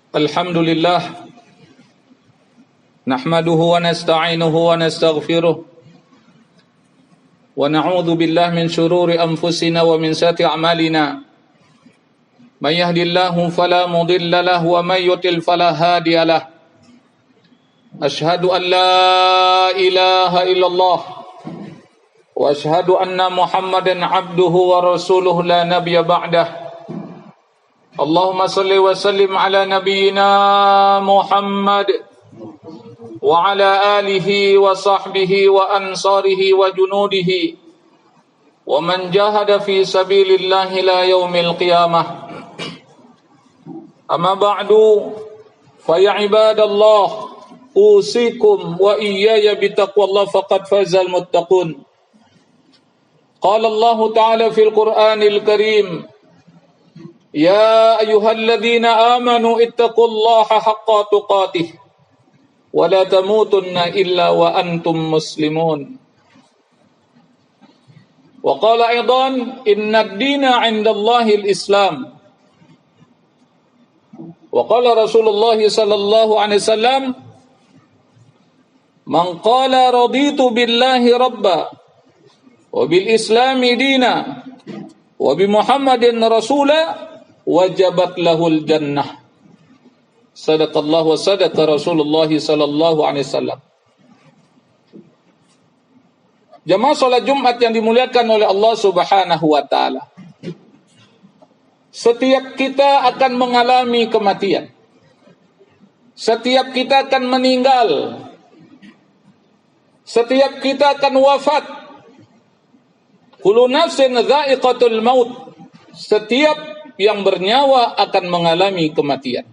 Alhamdulillah nahmaduhu wa nasta'inuhu wa nastaghfiruh wa na'udzu billahi min syururi anfusina wa min sayyiati a'malina may yahdihillahu fala mudilla lahu wa may yudlil fala hadiya lahu asyhadu an la ilaha illallah wa asyhadu anna muhammadan abduhu wa rasuluhu la nabiyya ba'dah. Allahumma salli wa sallim ala nabiyyina Muhammad wa ala alihi wa sahbihi wa ansarihi wa junudihi wa man jahada fi sabilillahi la yaumil qiyamah. Amma ba'du fa ya ibadallah usikum wa iyaya bitaqwallah faqad fazal muttaqun. Qala Allah ta'ala fil Qur'anil Karim Ya ayyuhalladzina amanu ittaqullaha haqqa tuqatih wa la tamutunna illa wa antum muslimun. Wa qala aidan inna ad-dina 'indallahi al-islam. Wa qala Rasulullah sallallahu alaihi wasallam man qala raditu billahi rabba wa bil islami dina wa bi Muhammadin rasula wajabat lahul jannah. Sadaqallahu wa sadaqa Rasulullah sallallahu alaihi wasallam. Jamaah salat Jumat yang dimuliakan oleh Allah Subhanahu wa taala. Setiap kita akan mengalami kematian. Setiap kita akan meninggal. Setiap kita akan wafat. Kullu nafsin dha'iqatul maut. Setiap yang bernyawa akan mengalami kematian.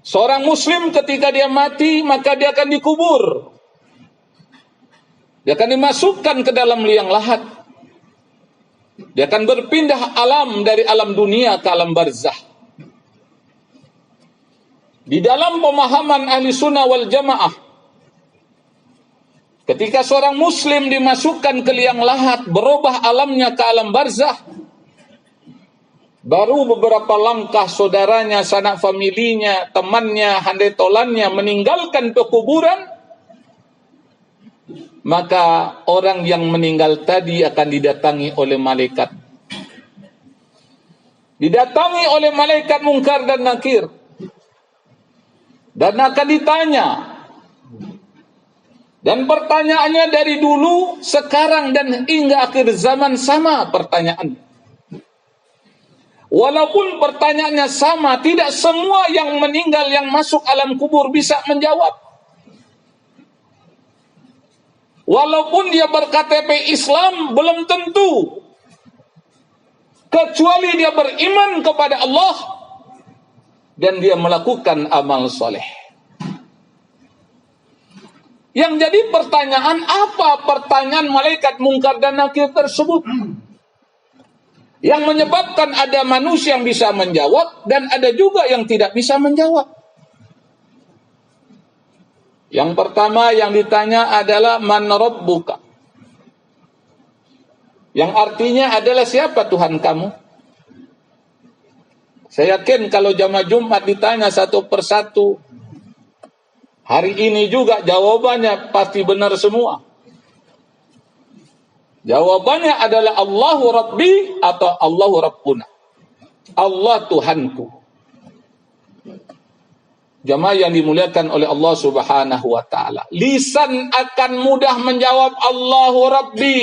Seorang muslim ketika dia mati, maka dia akan dikubur. Dia akan dimasukkan ke dalam liang lahat. Dia akan berpindah alam dari alam dunia ke alam barzah. Di dalam pemahaman ahli sunnah wal jamaah, ketika seorang muslim dimasukkan ke liang lahat, berubah alamnya ke alam barzah, baru beberapa langkah saudaranya, sanak familinya, temannya, handai tolannya meninggalkan pekuburan, maka orang yang meninggal tadi akan didatangi oleh malaikat. Didatangi oleh malaikat Munkar dan Nakir. Dan akan ditanya. Dan pertanyaannya dari dulu, sekarang dan hingga akhir zaman sama pertanyaannya. Walaupun pertanyaannya sama, tidak semua yang meninggal yang masuk alam kubur bisa menjawab. Walaupun dia berKTP Islam, belum tentu. Kecuali dia beriman kepada Allah dan dia melakukan amal soleh. Yang jadi pertanyaan, apa pertanyaan malaikat Munkar dan Nakir tersebut? Yang menyebabkan ada manusia yang bisa menjawab dan ada juga yang tidak bisa menjawab. Yang pertama yang ditanya adalah man rabbuka. Yang artinya adalah siapa Tuhan kamu? Saya yakin kalau jamaah Jumat ditanya satu persatu, hari ini juga jawabannya pasti benar semua. Jawabannya adalah Allahu Rabbi atau Allahu Rabbuna. Allah Tuhanku. Jamaah yang dimuliakan oleh Allah Subhanahu wa taala. Lisan akan mudah menjawab Allahu Rabbi.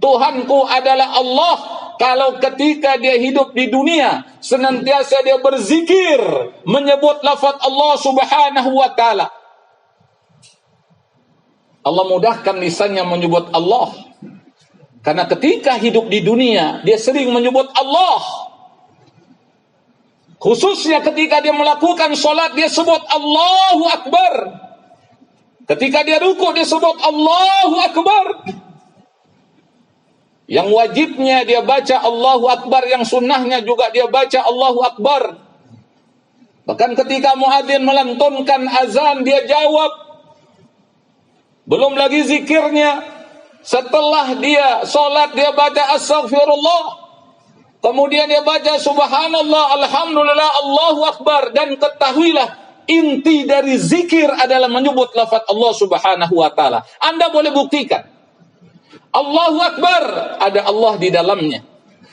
Tuhanku adalah Allah. Kalau ketika dia hidup di dunia, senantiasa dia berzikir, menyebut lafaz Allah Subhanahu wa taala. Allah mudahkan lisannya menyebut Allah. Karena ketika hidup di dunia, dia sering menyebut Allah. Khususnya ketika dia melakukan sholat, dia sebut Allahu Akbar. Ketika dia rukuk, dia sebut Allahu Akbar. Yang wajibnya dia baca Allahu Akbar, yang sunnahnya juga dia baca Allahu Akbar. Bahkan ketika muadzin melantunkan azan, dia jawab. Belum lagi zikirnya. Setelah dia sholat, dia baca astaghfirullah. Kemudian dia baca subhanallah, alhamdulillah, Allahu akbar. Dan ketahuilah, inti dari zikir adalah menyebut lafaz Allah subhanahu wa ta'ala. Anda boleh buktikan. Allahu akbar, ada Allah di dalamnya.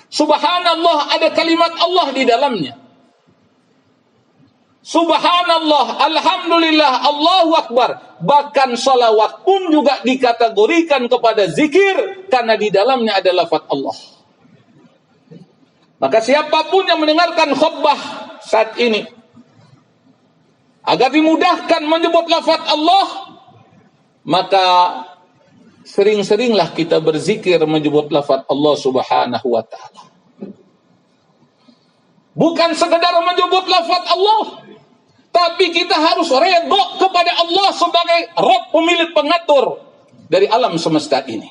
Subhanallah, ada kalimat Allah di dalamnya. Subhanallah, alhamdulillah, Allahu akbar. Bahkan salawat pun juga dikategorikan kepada zikir, karena di dalamnya ada lafaz Allah. Maka siapapun yang mendengarkan khutbah saat ini, agar dimudahkan menyebut lafaz Allah, maka sering-seringlah kita berzikir menyebut lafaz Allah subhanahu wa ta'ala. Bukan sekedar menyebut lafaz Allah, tapi kita harus redha kepada Allah sebagai Rabb, pemilik pengatur dari alam semesta ini.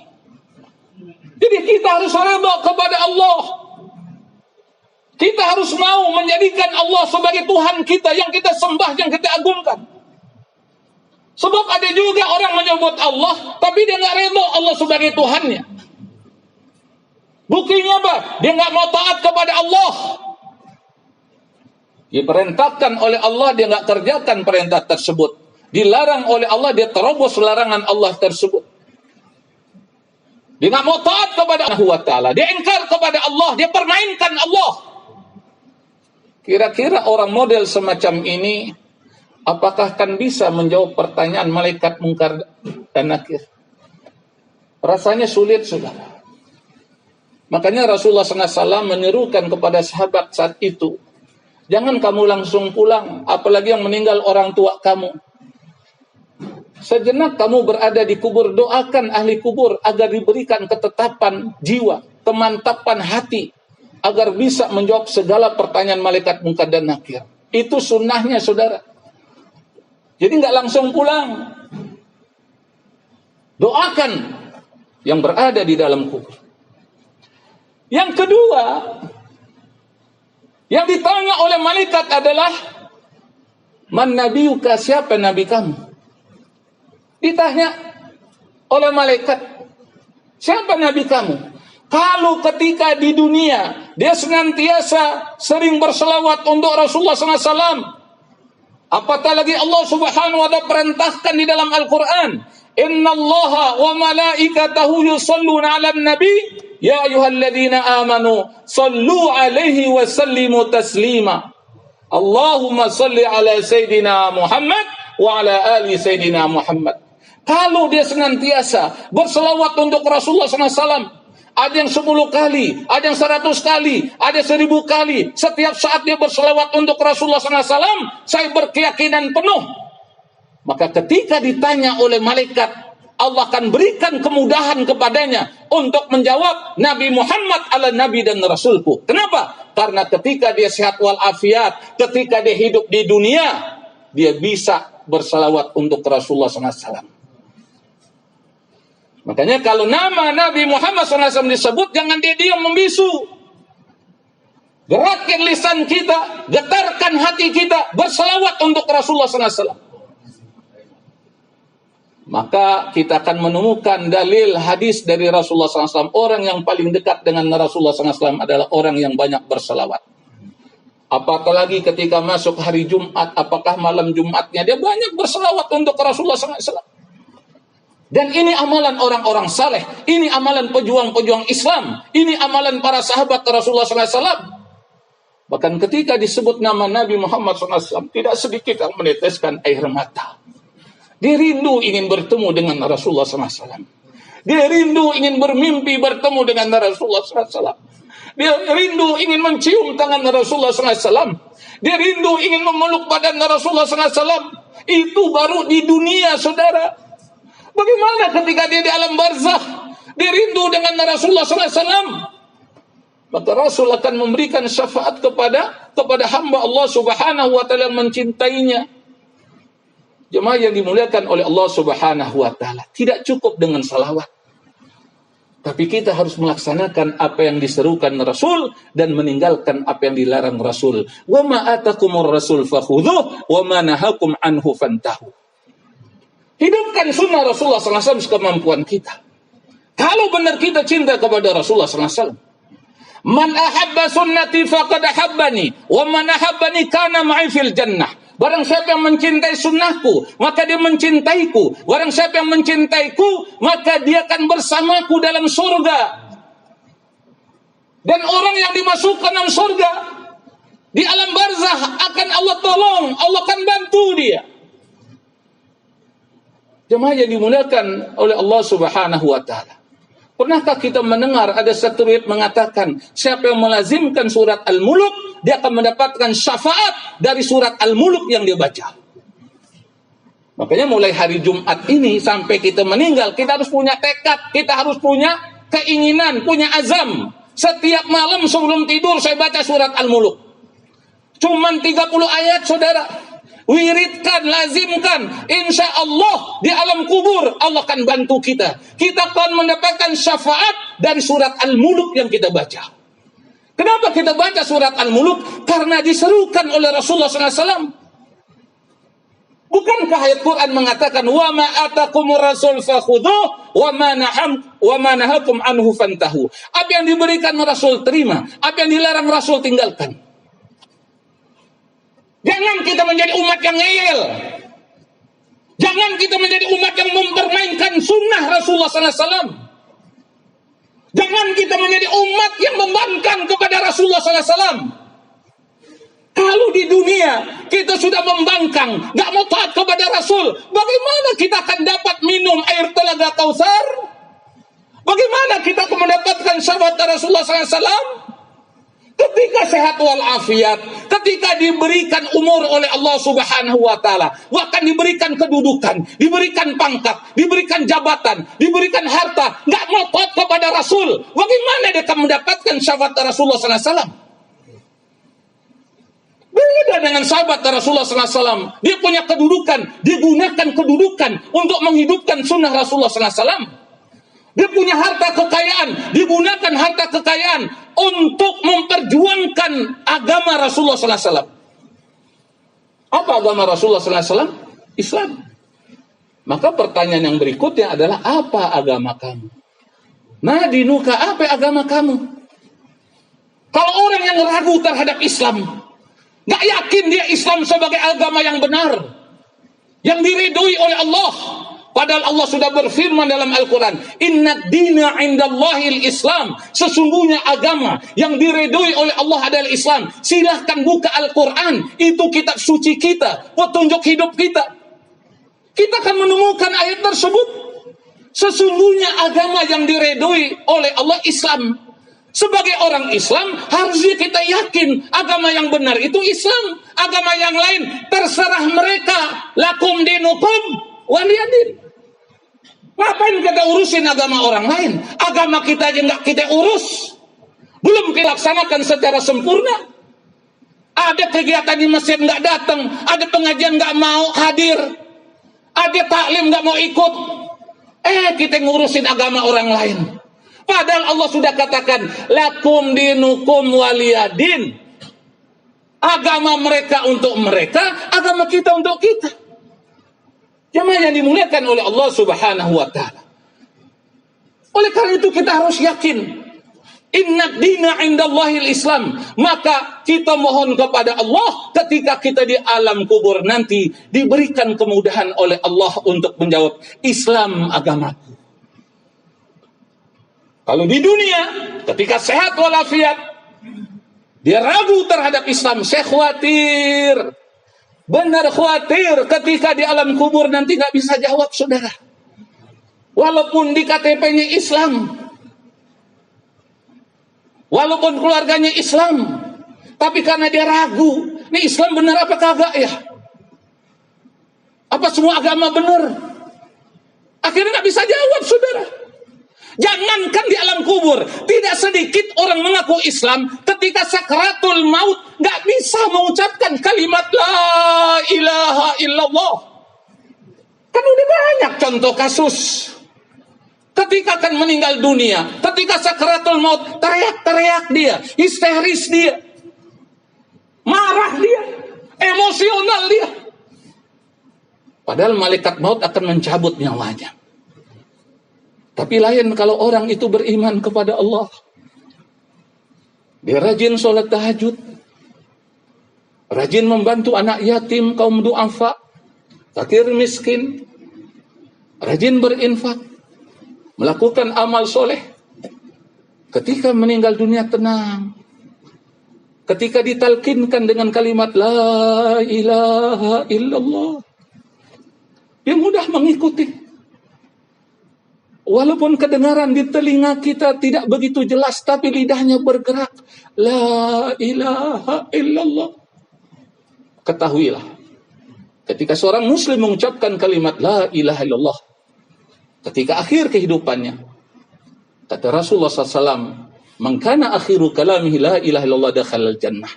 Jadi kita harus redha kepada Allah. Kita harus mau menjadikan Allah sebagai Tuhan kita, yang kita sembah, yang kita agungkan. Sebab ada juga orang menyebut Allah, tapi dia nggak redha Allah sebagai Tuhannya. Buktinya apa? Dia nggak mau taat kepada Allah. Diperintahkan oleh Allah, dia nggak kerjakan perintah tersebut. Dilarang oleh Allah, dia terobos larangan Allah tersebut. Dia nggak mau taat kepada Allah Ta'ala. Dia ingkar kepada Allah, dia permainkan Allah. Kira-kira orang model semacam ini, apakah akan bisa menjawab pertanyaan malaikat mungkar dan nakir? Rasanya sulit, saudara. Makanya Rasulullah SAW menyerukan kepada sahabat saat itu, jangan kamu langsung pulang, apalagi yang meninggal orang tua kamu. Sejenak kamu berada di kubur, doakan ahli kubur agar diberikan ketetapan jiwa, kemantapan hati, agar bisa menjawab segala pertanyaan malaikat mungkar dan nakir. Itu sunnahnya, saudara. Jadi nggak langsung pulang. Doakan yang berada di dalam kubur. Yang kedua, yang ditanya oleh malaikat adalah, man nabiyuka, siapa nabi kamu? Ditanya oleh malaikat, siapa nabi kamu? Kalau ketika di dunia dia senantiasa sering berselawat untuk Rasulullah SAW, apatah lagi Allah Subhanahu wa ta'ala perintahkan di dalam Al-Quran, innallaha wa malaikatahu yusalluna 'alan nabi ya ayyuhalladzina amanu sallu 'alaihi wa sallimu taslima. Allahumma salli 'ala sayidina Muhammad wa 'ala ali sayidina Muhammad. Kalau dia senantiasa berselawat untuk Rasulullah SAW, ada yang 10 kali, ada yang 100 kali, ada 1000 kali. Setiap saat dia berselawat untuk Rasulullah SAW, saya berkeyakinan penuh. Maka ketika ditanya oleh malaikat, Allah akan berikan kemudahan kepadanya untuk menjawab, Nabi Muhammad adalah Nabi dan Rasulku. Kenapa? Karena ketika dia sehat walafiat, ketika dia hidup di dunia, dia bisa berselawat untuk Rasulullah SAW. Makanya kalau nama Nabi Muhammad SAW disebut, jangan dia diam membisu. Gerakkan lisan kita, getarkan hati kita, berselawat untuk Rasulullah SAW. Maka kita akan menemukan dalil hadis dari Rasulullah SAW. Orang yang paling dekat dengan Rasulullah SAW adalah orang yang banyak berselawat. Apalagi ketika masuk hari Jumat, apakah malam Jumatnya, dia banyak berselawat untuk Rasulullah SAW. Dan ini amalan orang-orang saleh, ini amalan pejuang-pejuang Islam, ini amalan para sahabat Rasulullah SAW. Bahkan ketika disebut nama Nabi Muhammad SAW, tidak sedikit yang meneteskan air mata. Dia rindu ingin bertemu dengan Rasulullah SAW. Dia rindu ingin bermimpi bertemu dengan Rasulullah SAW. Dia rindu ingin mencium tangan Rasulullah SAW. Dia rindu ingin memeluk badan Rasulullah SAW. Itu baru di dunia, saudara. Bagaimana ketika dia di alam barzakh, dia rindu dengan Rasulullah SAW? Maka Rasul akan memberikan syafaat kepada hamba Allah Subhanahu wa ta'ala yang mencintainya. Jemaah yang dimuliakan oleh Allah Subhanahu wa ta'ala, tidak cukup dengan salawat, tapi kita harus melaksanakan apa yang diserukan Rasul dan meninggalkan apa yang dilarang Rasul. Wa ma atakumur rasul fakhudhuh wa ma nahakum anhu fantahu. Hidupkan sunnah Rasulullah SAW sekemampuan kita. Kalau benar kita cinta kepada Rasulullah SAW, Man ahabba sunnati faqad ahabbani, wa man ahabbani kana ma'i fil jannah. Barang siapa yang mencintai sunnahku, maka dia mencintaiku. Barang siapa yang mencintaiku, maka dia akan bersamaku dalam surga. Dan orang yang dimasukkan dalam surga, di alam barzah akan Allah tolong, Allah akan bantu dia. Jemaah yang dimuliakan oleh Allah Subhanahu wa taala. Pernahkah kita mendengar ada satu riwayat mengatakan, siapa yang melazimkan surat Al-Mulk, dia akan mendapatkan syafaat dari surat Al-Mulk yang dia baca. Makanya mulai hari Jumat ini sampai kita meninggal, kita harus punya tekad, kita harus punya keinginan, punya azam. Setiap malam sebelum tidur saya baca surat Al-Mulk. Cuman 30 ayat, saudara. Wiridkan, lazimkan. Insya Allah di alam kubur Allah akan bantu kita. Kita akan mendapatkan syafaat dari surat Al-Mulk yang kita baca. Kenapa kita baca surat Al-Mulk? Karena diserukan oleh Rasulullah SAW. Bukankah ayat Quran mengatakan, wa ma atakumur rasul fakhudhuh wa ma nahakum anhu fantahu. Apa yang diberikan Rasul terima, apa yang dilarang Rasul tinggalkan. Jangan kita menjadi umat yang ngeyel. Jangan kita menjadi umat yang mempermainkan sunnah Rasulullah SAW. Jangan kita menjadi umat yang membangkang kepada Rasulullah SAW. Kalau di dunia kita sudah membangkang, gak mau taat kepada Rasul, bagaimana kita akan dapat minum air telaga Kautsar? Bagaimana kita akan mendapatkan syafaat Rasulullah SAW? Ketika sehat walafiat, ketika diberikan umur oleh Allah Subhanahu wa taala, bahkan diberikan kedudukan, diberikan pangkat, diberikan jabatan, diberikan harta, enggak mau taat kepada Rasul, bagaimana dia akan mendapatkan syafaat Rasulullah sallallahu alaihi wasallam? Beda dengan sahabat Rasulullah sallallahu alaihi wasallam. Dia punya kedudukan, digunakan kedudukan untuk menghidupkan sunnah Rasulullah sallallahu alaihi wasallam. Dia punya harta kekayaan, digunakan harta kekayaan untuk memperjuangkan agama Rasulullah sallallahu alaihi wasallam. Apa agama Rasulullah sallallahu alaihi wasallam? Islam. Maka pertanyaan yang berikutnya adalah, apa agama kamu? Madinuka, apa agama kamu? Kalau orang yang ragu terhadap Islam, gak yakin dia Islam sebagai agama yang benar, yang diridhoi oleh Allah. Padahal Allah sudah berfirman dalam Al-Quran, Inna dina indallahil Islam. Sesungguhnya agama yang diridhoi oleh Allah adalah Islam. Silahkan buka Al-Quran. Itu kitab suci kita, petunjuk hidup kita. Kita akan menemukan ayat tersebut. Sesungguhnya agama yang diridhoi oleh Allah Islam. Sebagai orang Islam, harusnya kita yakin agama yang benar itu Islam. Agama yang lain terserah mereka. Lakum dinukum waliyadin. Ngapain kita urusin agama orang lain? Agama kita aja nggak kita urus. Belum kita laksanakan secara sempurna. Ada kegiatan di masjid nggak datang, ada pengajian nggak mau hadir, ada taklim nggak mau ikut. Kita ngurusin agama orang lain. Padahal Allah sudah katakan, lakum dinukum waliyadin. Agama mereka untuk mereka, agama kita untuk kita. Jemaah yang dimuliakan oleh Allah Subhanahu wa taala. Oleh karena itu kita harus yakin, inna dina indallahil Islam. Maka kita mohon kepada Allah ketika kita di alam kubur nanti diberikan kemudahan oleh Allah untuk menjawab, Islam agamaku. Kalau di dunia ketika sehat walafiat dia ragu terhadap Islam, saya khawatir. Benar khawatir ketika di alam kubur nanti gak bisa jawab, saudara. Walaupun di KTP-nya Islam, walaupun keluarganya Islam, tapi karena dia ragu, ini Islam benar apa kagak ya? Apa semua agama benar? Akhirnya gak bisa jawab, saudara. Jangankan di alam kubur, tidak sedikit orang mengaku Islam ketika sakaratul maut gak bisa mengucapkan kalimat la ilaha illallah. Kan udah banyak contoh kasus. Ketika akan meninggal dunia, ketika sakaratul maut, teriak-teriak dia, histeris dia, marah dia, emosional dia. Padahal malaikat maut akan mencabut nyawanya. Tapi lain kalau orang itu beriman kepada Allah. Dia rajin sholat tahajud, rajin membantu anak yatim, kaum du'afa, fakir miskin, rajin berinfak, melakukan amal soleh. Ketika meninggal dunia tenang. Ketika ditalkinkan dengan kalimat La ilaha illallah, dia mudah mengikuti. Walaupun kedengaran di telinga kita tidak begitu jelas, tapi lidahnya bergerak. La ilaha illallah. Ketahuilah, ketika seorang muslim mengucapkan kalimat La ilaha illallah, ketika akhir kehidupannya, kata Rasulullah SAW, Man kana akhiru kalamihi la ilaha illallah dakhalal jannah.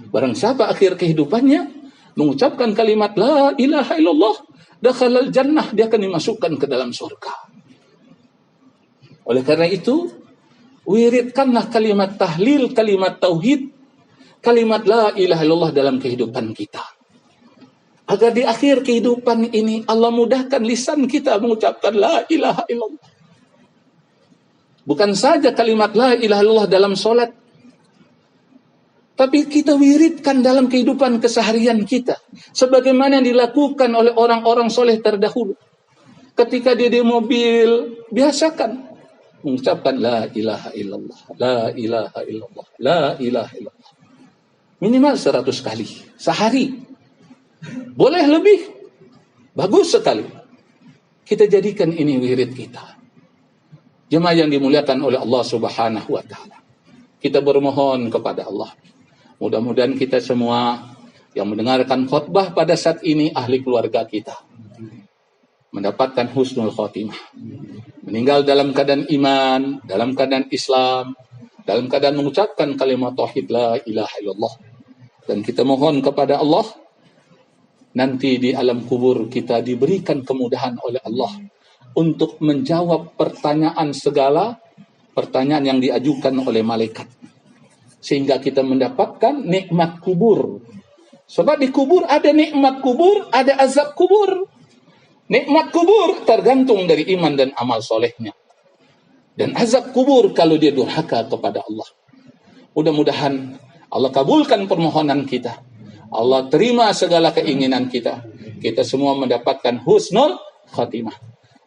Barang siapa akhir kehidupannya mengucapkan kalimat la ilaha illallah dakhalal jannah, dia akan dimasukkan ke dalam surga. Oleh karena itu, wiridkanlah kalimat tahlil, kalimat tauhid, kalimat la ilaha illallah dalam kehidupan kita. Agar di akhir kehidupan ini Allah mudahkan lisan kita mengucapkan la ilaha illallah. Bukan saja kalimat la ilaha illallah dalam solat, tapi kita wiridkan dalam kehidupan keseharian kita, sebagaimana yang dilakukan oleh orang-orang soleh terdahulu. Ketika dia di mobil, biasakan mengucapkan la ilaha illallah, la ilaha illallah, la ilaha illallah. Minimal 100 kali sehari. Boleh lebih, bagus sekali. Kita jadikan ini wirid kita. Jemaah yang dimuliakan oleh Allah Subhanahu wa taala. Kita bermohon kepada Allah, mudah-mudahan kita semua yang mendengarkan khutbah pada saat ini, ahli keluarga kita, mendapatkan husnul khotimah. Meninggal dalam keadaan iman, dalam keadaan Islam, dalam keadaan mengucapkan kalimat tauhid la ilaha illallah. Dan kita mohon kepada Allah, nanti di alam kubur kita diberikan kemudahan oleh Allah untuk menjawab pertanyaan segala pertanyaan yang diajukan oleh malaikat, sehingga kita mendapatkan nikmat kubur. Sebab di kubur ada nikmat kubur, ada azab kubur. Nikmat kubur tergantung dari iman dan amal solehnya, dan azab kubur kalau dia durhaka kepada Allah. Mudah-mudahan Allah kabulkan permohonan kita, Allah terima segala keinginan kita, kita semua mendapatkan husnul khatimah.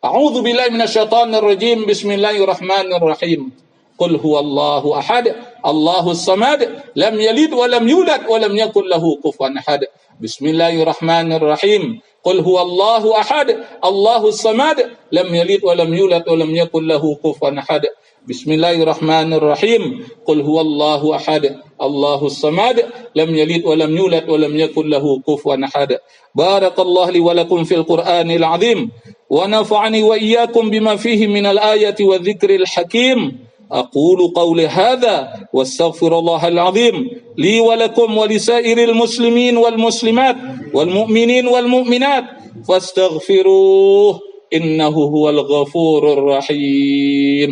A'udzu billahi minasyaitonir rajim. Bismillahirrahmanirrahim. Qul huwallahu ahad, Allahus samad, lam yalid wa lam yulad wa lam yakul lahu kufuwan ahad. Bismillahirrahmanirrahim. Qul huwallahu ahad, Allahus samad, lam yalid wa lam yulad wa lam yakul lahu kufuwan ahad. Bismillahirrahmanirrahim. Qul huwallahu ahad, Allahus samad, lam yalid wa lam yulad wa lam yakul lahu kufuwan ahad. Barakallahu li wa lakum fil Qur'anil azim. ونفعني وإياكم بما فيه من الآية والذكر الحكيم. أقول قولي هذا واستغفر الله العظيم لي ولكم ولسائر المسلمين والمسلمات والمؤمنين والمؤمنات فاستغفروه إنه هو الغفور الرحيم.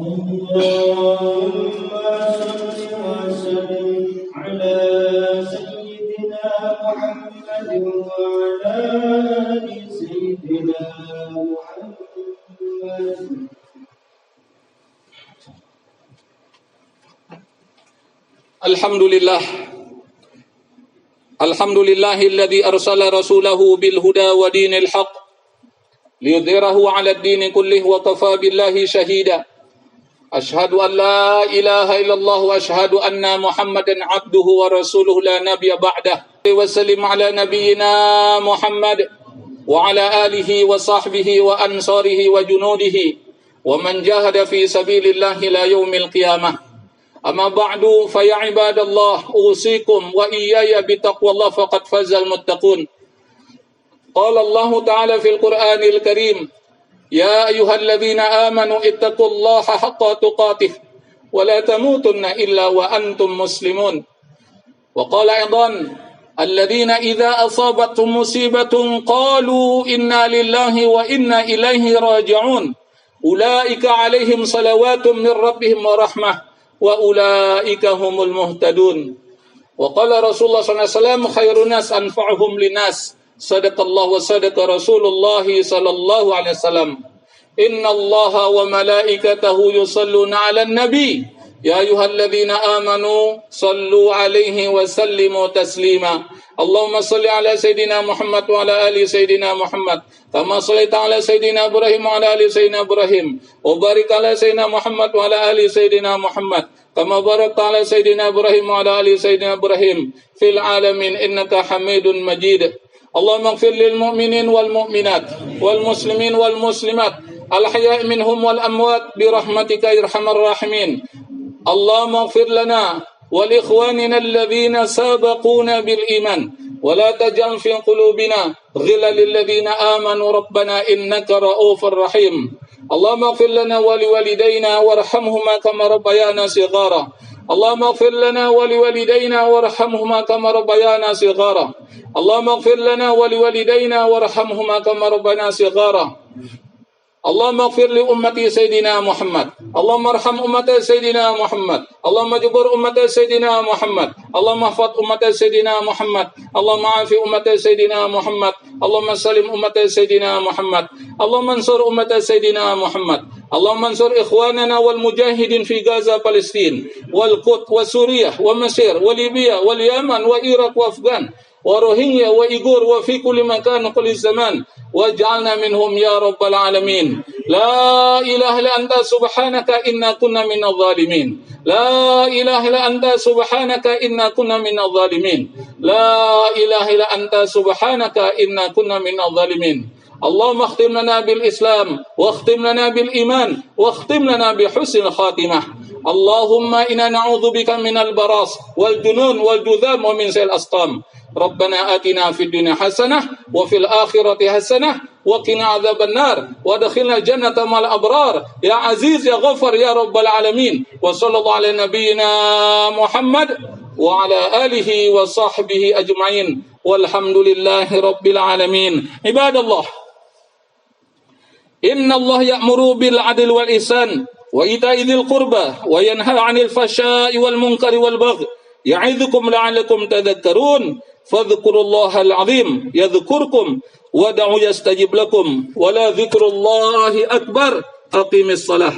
اللهم صل وسلم على سيدنا محمد وعلى آل سيدنا محمد. Alhamdulillah. Alhamdulillahilladzi arsala rasulahu bil huda wa dinil haqq liyudhhirahu 'ala ad-din kullih wa kafa billahi shahida. Ashhadu an la ilaha illallah wa ashhadu anna Muhammadan abduhu wa rasuluhu la nabiyya ba'dah. Wa sallim ala nabiyyina Muhammad wa ala alihi wa sahbihi wa ansarihi wa junudihi wa man jahada fi sabilillahi ila yaumil qiyamah. Amma ba'du fa ya ibadallah usikum wa iyaya bitaqwallah faqad fazal muttaqun. Qala Allah ta'ala fil Qur'anil Karim, يا أيها الذين آمنوا اتقوا الله حق تقاته ولا تموتن إلا وأنتم مسلمون. وقال أيضا الذين إذا أصابتهم مصيبة قالوا إنا لله وإنا إليه راجعون أولئك عليهم صلوات من ربهم ورحمة وأولئك هم المهتدون. وقال رسول الله صلى الله عليه وسلم خير الناس أنفعهم للناس. Sadaqallahu wa sadaqa Rasulullah sallallahu alaihi wasallam. Innallaha wa malaikatahu yusalluna 'alan nabi. Ya ayyuhalladzina amanu sallu 'alaihi wa sallimu taslima. Allahumma salli ala Sayyidina Muhammad wa ala ali Sayyidina Muhammad kama sallaita ala Sayyidina Ibrahim wa ala ali Sayyidina Ibrahim wa barik ala Sayyidina Muhammad wa ala ali Sayyidina Muhammad kama barakta ala Sayyidina Ibrahim wa ala ali Sayyidina Ibrahim fil alamin innaka Hamidun Majid. Allahumma ighfir lil mu'minin wal mu'minat wal muslimin wal muslimat al ahya'i minhum wal amwat bi rahmatika irhamar rahimin. Allahumma ighfir lana ولإخواننا الذين سابقونا بالإيمان ولا تجعل في قلوبنا غلا للذين آمنوا ربنا إنك رؤوف رحيم. اللهم اغفر لنا ولوالدينا وارحمهما كما ربيانا صغارا. اللهم اغفر لنا ولوالدينا وارحمهما كما ربيانا صغارا. اللهم اغفر لنا ولوالدينا وارحمهما كما ربيانا صغارا. اللهم اغفر لأمة سيدنا محمد. اللهم ارحم أمة سيدنا محمد. اللهم اجبر أمة سيدنا محمد. اللهم احفظ أمة سيدنا محمد. اللهم عافي أمة سيدنا محمد. اللهم سلم أمة سيدنا محمد. اللهم انصر أمة سيدنا محمد. اللهم انصر إخواننا والمجاهدين في غزة فلسطين والقدس وسوريا ومصر وليبيا واليمن وإيراق وأفغان وروهينيا وإيغور وفي كل مكان كل الزمان واجعلنا منهم يا رب العالمين. لا إله إلا أنت سبحانك إنا كنا من الظالمين. لا إله إلا أنت سبحانك إنا كنا من الظالمين. لا إله إلا أنت سبحانك إنا كنا من الظالمين. اللهم اختم لنا بالإسلام واختم لنا بالإيمان واختم لنا بحسن الخاتمة. اللهم إنا نعوذ بك من البراس والجنون والجذام ومن سيء الأسقام. ربنا آتنا في الدنيا حسنة وفي الآخرة حسنة وقنا عذاب النار وادخلنا الجنة مع الأبرار يا عزيز يا غفر يا رب العالمين. وصلى الله على نبينا محمد وعلى آله وصحبه أجمعين والحمد لله رب العالمين. عباد الله، إن الله يأمر بالعدل والإحسان وإيتاء ذي القربى وينهى عن الفحشاء والمنكر والبغي يعظكم لعلكم تذكرون. فاذكروا الله العظيم يذكركم ودعوا يستجب لكم ولا ذكر الله أكبر. أقيم الصلاة.